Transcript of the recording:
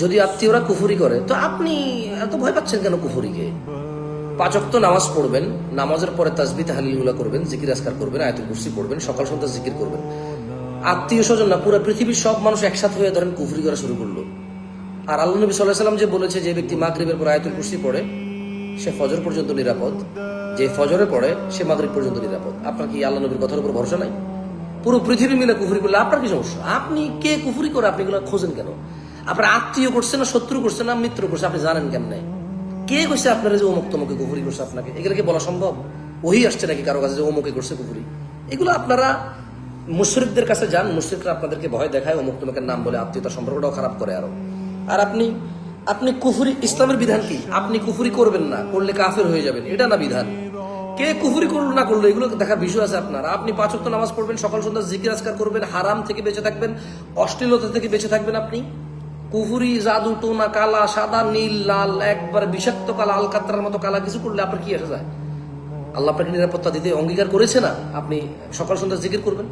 যদি আত্মীয়রা কুফুরি করে তো আপনি এত ভয় পাচ্ছেন কেন কুফুরিকে? 5 ওয়াক্ত নামাজ পড়বেন, নামাজের পরে তাসবিহ তাহলিলগুলো করবেন, জিকির আজকার করবেন, আয়াতুল কুরসি পড়বেন, সকাল সন্ধ্যা জিকির করবেন। আত্মীয় স্বজন না, পুরো পৃথিবীর সব মানুষ একসাথে হয়ে ধরেন কুফরি করা শুরু করলো। আর আল্লাহ নবী সাল্লাল্লাহু আলাইহি ওয়াসাল্লাম যে বলেছে যে ব্যক্তি মাগরিবের পর আয়াতুল কুরসি পড়ে সে ফজর পর্যন্ত নিরাপদ, যে ফজরে পড়ে সে মাগরিব পর্যন্ত নিরাপদ। আপনার কি আল্লাহ নবীর কথার উপর ভরসা নাই? পুরো পৃথিবী মিলে কুফরি করলে আপনার কি সমস্যা? আপনি কে কুফরি করে আপনি এগুলো খোঁজেন কেন? আপনার আত্মীয় করছে না শত্রু করছে না মিত্র করছে আপনি জানেন কেমনে? কে কইছে আপনারা যে অমুক তমুকে কুফরি করছে? আপনাকে এগুলো কি বলা সম্ভব? ওহি আসছে নাকি কারো কাছে যে অমুকে করছে কুফরি? এগুলো আপনারা মুশরিকদের কাছে যান, মুশরিকরা আপনাদেরকে ভয় দেখায়, অমুক তমুকের নাম বলে আত্মীয়তা সম্পর্কটাও খারাপ করে আরো। আর আপনি কুফরি, ইসলামের বিধান কি? আপনি কুফরি করবেন না, করলে কাফের হয়ে যাবেন, এটা না বিধান। কে কুফরি করলো না করলো এগুলো দেখার বিষয় আছে আপনার। আপনি 5 ওয়াক্ত নামাজ পড়বেন, সকাল সন্ধ্যা জিকির আজকার করবেন, হারাম থেকে বেঁচে থাকবেন, অশ্লীলতা থেকে বেঁচে থাকবেন। আপনি কুফুরি, জাদু টোনা, কালা, সাদা, নীল, লাল, একবার বিষাক্ত কালা, আলকাতরার মতো কালা কিছু করলে আপনার কি আসা যায়? আল্লাহ আপনাকে নিরাপত্তা দিতে অঙ্গীকার করেছে না? আপনি সকাল সন্ধ্যা জিকির করবেন।